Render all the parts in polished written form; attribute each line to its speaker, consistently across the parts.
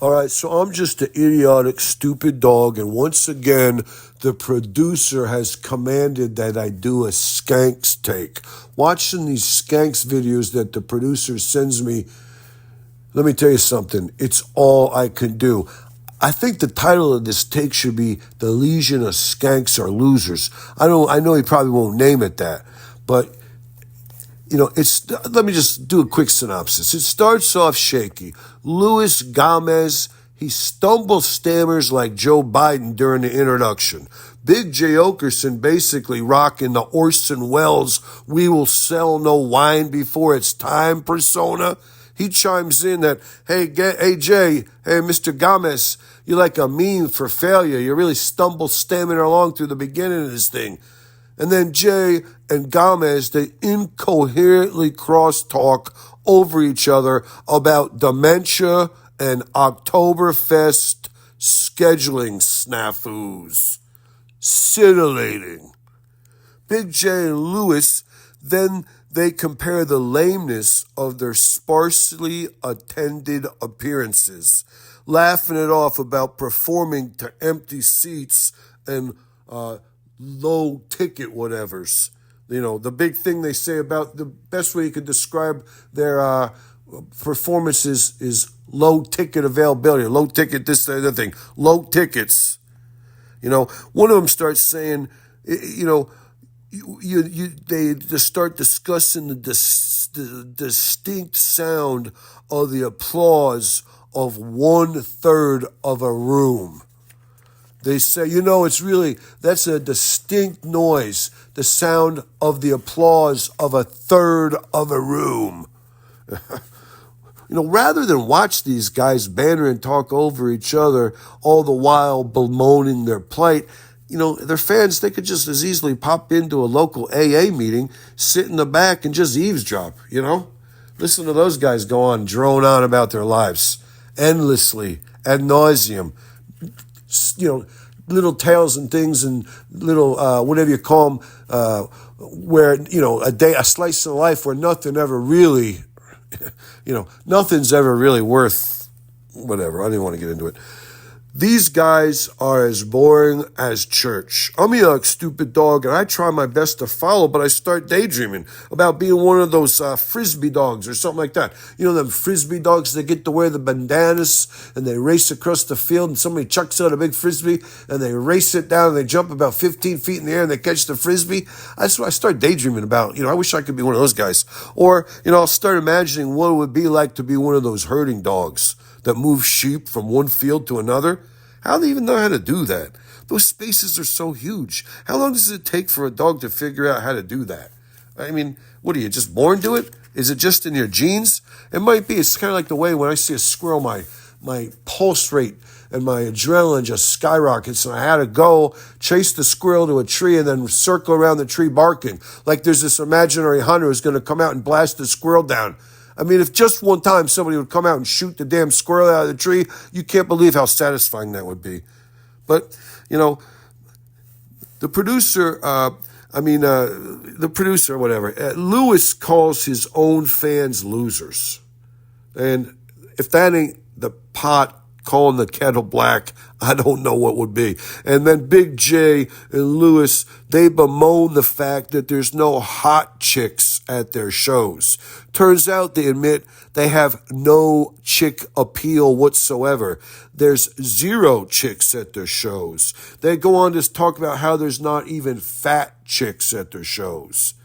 Speaker 1: All right, so I'm just an idiotic, stupid dog, and once again, the producer has commanded that I do a Skanks take. Watching these Skanks videos that the producer sends me, let me tell you something, it's all I can do. I think the title of this take should be The Legion of Skanks Are Losers. I know he probably won't name it that, but let me just do a quick synopsis. It starts off shaky. Luis Gomez, he stumbles, stammers like Joe Biden during the introduction. Big J. Oakerson basically rocking the Orson Welles, we will sell no wine before it's time persona. He chimes in that, hey Jay, hey Mr. Gomez, you're like a meme for failure. You really stumble stammering along through the beginning of this thing. And then Jay and Gomez, they incoherently crosstalk over each other about dementia and Oktoberfest scheduling snafus. Scintillating. Big J and Lewis, then they compare the lameness of their sparsely attended appearances, laughing it off about performing to empty seats and low ticket whatevers. The big thing they say about the best way you could describe their performances is low ticket availability, low ticket this, that, other thing, low tickets. One of them starts saying, they just start discussing the distinct sound of the applause of 1/3 of a room. They say, that's a distinct noise, the sound of the applause of 1/3 of a room. Rather than watch these guys banter and talk over each other, all the while bemoaning their plight, their fans, they could just as easily pop into a local AA meeting, sit in the back and just eavesdrop, Listen to those guys go on, drone on about their lives, endlessly, ad nauseum, little tales and things and little, whatever you call them, where, a slice of life where nothing ever really, nothing's ever really worth whatever. I didn't want to get into it. These guys are as boring as church. I'm a young, stupid dog, and I try my best to follow, but I start daydreaming about being one of those frisbee dogs or something like that. Them frisbee dogs that get to wear the bandanas, and they race across the field, and somebody chucks out a big frisbee, and they race it down, and they jump about 15 feet in the air, and they catch the frisbee. That's what I start daydreaming about. I wish I could be one of those guys. Or, I'll start imagining what it would be like to be one of those herding dogs that move sheep from one field to another. How do they even know how to do that? Those spaces are so huge. How long does it take for a dog to figure out how to do that? I mean, what are you, just born to it? Is it just in your genes? It might be. It's kind of like the way when I see a squirrel, my pulse rate and my adrenaline just skyrockets, and I had to go chase the squirrel to a tree and then circle around the tree barking. Like there's this imaginary hunter who's going to come out and blast the squirrel down. I mean, if just one time somebody would come out and shoot the damn squirrel out of the tree, you can't believe how satisfying that would be. But, the producer, Lewis calls his own fans losers. And if that ain't the pot calling the kettle black, I don't know what would be. And then Big J and Lewis, they bemoan the fact that there's no hot chicks at their shows. Turns out, they admit, they have no chick appeal whatsoever. There's 0 chicks at their shows. They go on to talk about how there's not even fat chicks at their shows.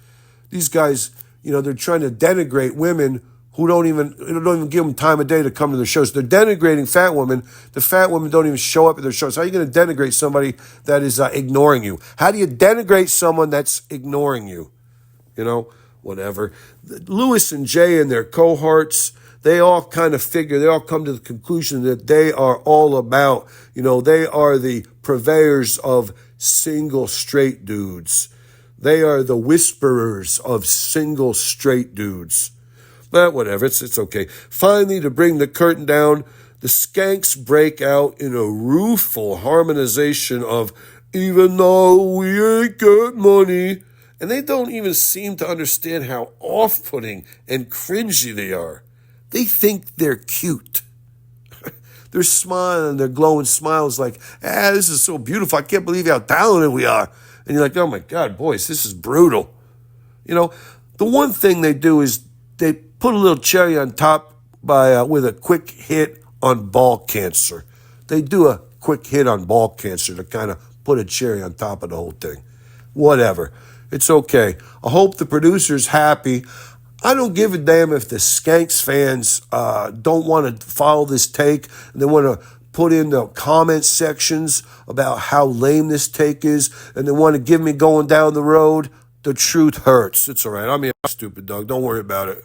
Speaker 1: These guys, they're trying to denigrate women who don't even give them time of day to come to their shows. They're denigrating fat women. The fat women don't even show up at their shows. How are you going to denigrate somebody that is ignoring you? How do you denigrate someone that's ignoring you? Whatever. Lewis and Jay and their cohorts, they all come to the conclusion that they are all about, they are the purveyors of single straight dudes. They are the whisperers of single straight dudes. But whatever, it's okay. Finally, to bring the curtain down, the Skanks break out in a rueful harmonization of "Even though we ain't got money," and they don't even seem to understand how off-putting and cringy they are. They think they're cute. they're smiling, they're glowing smiles like, ah, this is so beautiful. I can't believe how talented we are. And you're like, oh my God, boys, this is brutal. You know, the one thing they do is they put a little cherry on top with a quick hit on ball cancer. They do a quick hit on ball cancer to kind of put a cherry on top of the whole thing. Whatever. It's okay. I hope the producer's happy. I don't give a damn if the Skanks fans don't want to follow this take and they want to put in the comment sections about how lame this take is and they want to give me going down the road. The truth hurts. It's all right. I mean, I'm stupid, dog. Don't worry about it.